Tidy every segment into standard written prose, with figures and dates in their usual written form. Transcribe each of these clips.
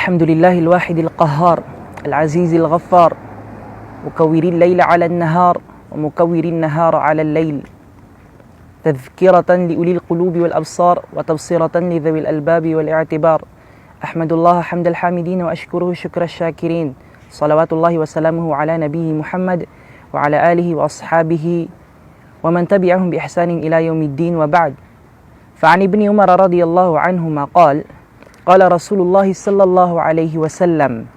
الحمد لله الواحد القهار العزيز الغفار مكور الليل على النهار ومكور النهار على الليل تذكرة لأولي القلوب والأبصار وتبصرة لذوي الألباب والاعتبار. أحمد الله حمد الحامدين وأشكره شكر الشاكرين. صلوات الله وسلامه على نبيه محمد وعلى آله وأصحابه ومن تبعهم بإحسان إلى يوم الدين. وبعد، فعن ابن عمر رضي الله عنهما قال قال رسول الله صلى الله عليه وسلم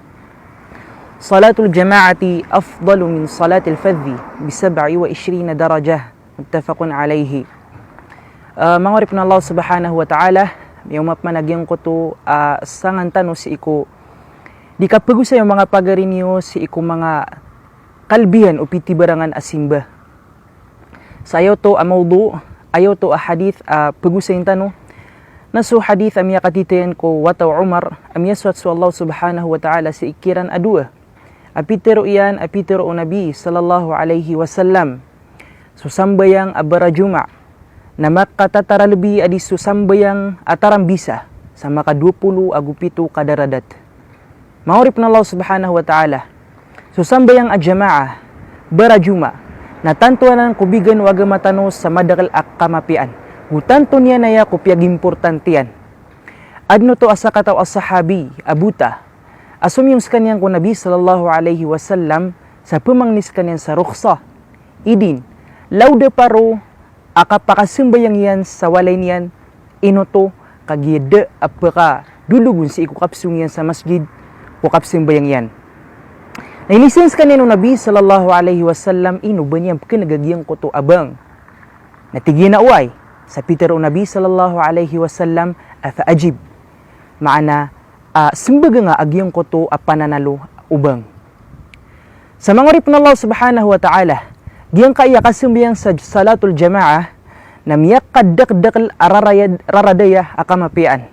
صلاة الجماعة أفضل من صلاة الفذ ب27 درجة متفق عليه. Mangorip na Allah subhanahu wa ta'ala, yung mapmanagyan ko to sangan tano si iko di kapagu sa yung mga pagarinyo si iko mga kalbihan o pitibarangan asimba. Sa ayaw to amawdu, ayaw to hadith pagu sa yung tano nasu hadith amya katitayan ko wataw Umar amya suat su Allah subhanahu wa ta'ala si ikiran adua apitero iyan apitero o Nabi sallallahu alaihi wasallam susambayang abarajuma na makatataralbi adi susambayang ataram bisa sa maka 20 agupito kadaradat. Maurip na Allah subhanahu wa ta'ala susambayang ajama'a barajuma na tantuanan kubigan waga matano sa madakal akamapian gutanto niya na ya kupyag importantian. Adno to asa kataw as sahabi abuta asum yung skanyang ko Nabi sallallahu alaihi wasallam sa pemangnis kanyan sa rukhsa idin laude paro akapakasimbayang yan sa walay niyan inoto kagyede apaka dulugun si ikukapsung yan sa masjid o kapsimbayang yan. Nailisens kanyan ng Nabi sallallahu alaihi wasallam ino ba niyang kinagagyang ko to abang natigyan na uway sa Peter o Nabi sallallahu alaihi wasallam afaajib maana simbaga nga agyong ko to pananalo ubang. Sa mangorip na Allah subhanahu wa ta'ala giyang kaya kasimbayang sa salatul jamaah na miyak kadakdakal raradaya akamapian.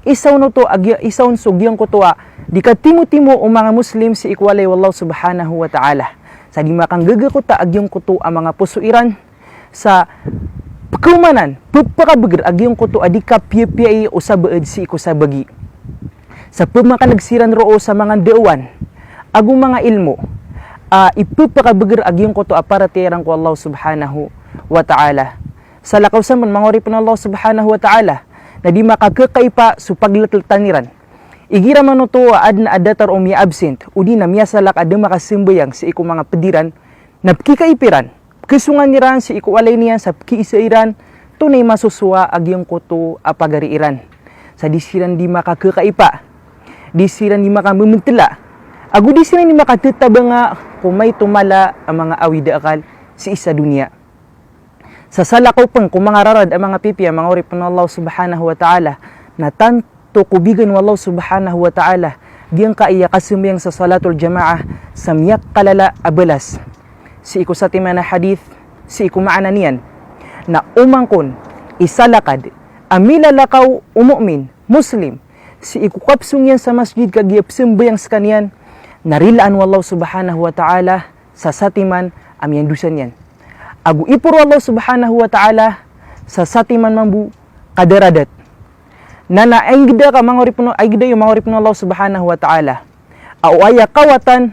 Isaw no to isaw so giyang ko to di katimo-timo o mga Muslim si ikwalay wallahu subhanahu wa ta'ala. Sa di makang gagakota agyong ko to ang mga pusuiran sa pagkumanan, pagpakabagar agyong ko to adika piye-piye o sa baad si iko sa bagi. Sa pagmakanagsiran roo sa mga dewan, agong mga ilmo, ipagpakabagar agyong ko to aparatirang ko Allah subhanahu wa ta'ala. Sa lakaw sa man, mangorip na Allah subhanahu wa ta'ala, na di makagkakaipa sa paglataltaniran. Igira man to ad na adatar o miya absent, o di na miya salak ada makasimbayang sa iko mga pediran, na kikaipiran, kesungan niran si iko alay niyan sa kiisairan tunay masusua agyong koto apagariiran sa disiran di makakakaipa disiran di makamumintila agu disiran di makatitaba nga kung may tumala ang mga awida akal si isa dunia. Sa salakaw pang kung mga rarad ang mga pipi ang mga urip ng Allah subhanahu wa ta'ala na tanto kubigan ng Allah subhanahu wa ta'ala diyang kaiya kasimbayang sa salatul jamaah sa miyak kalala abalas si iku sa timana hadith si iku maana niyan na umangkon isalakad amilalakaw umu'min muslim si iku kapsung yan sa masjid kagiyap simbayang sa kanyan narilaan wallahu subhanahu wa ta'ala sa satiman amyan dusan yan agu ipuro Allah subhanahu wa ta'ala sa satiman mambu kadaradat na naenggida ka mangoripno aigda yung mangoripno Allah subhanahu wa ta'ala au aya kawatan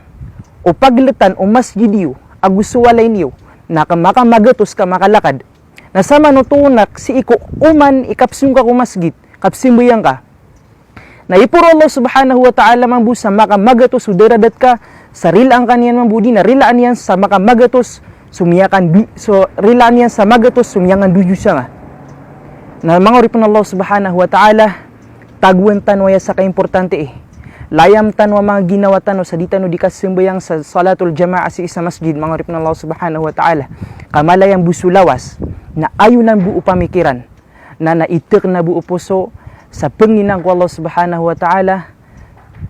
o paglitan o masjidiyo agusuwalay niyo na makamagatos ka makalakad na sa manutunak si iko uman ikapsung ka kumasgit kapsimbayang ka na ipuro Allah subhanahu wa ta'ala mambu sa makamagatos udaradat ka sa rilaan kanyan mambudi na rilaan yan sa makamagatos sumiyakan so rilaan yan sa magatos sumiyangan duju siya nga na mga uripon Allah subhanahu wa ta'ala taguan tanwaya sa kaimportante layam tanwa mga ginawa tano sa ditano di kasimbayang sa salatul jamaah si isa masjid mga rip ng Allah subhanahu wa ta'ala kamalayang busulawas na ayunan buo pamikiran na naitik na buo puso sa penginang ko Allah subhanahu wa ta'ala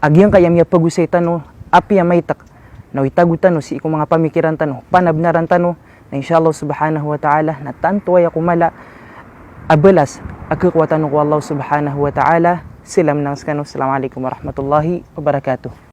agyang kayam ya pagusay tano api ya maytak na itagu tano si ikong mga pamikiran tano panabnaran tano na inshallah subhanahu wa ta'ala na tanto ay akumala abalas agkakwatan ko Allah subhanahu wa ta'ala. Silam nang skano. Assalamualaikum warahmatullahi wabarakatuh.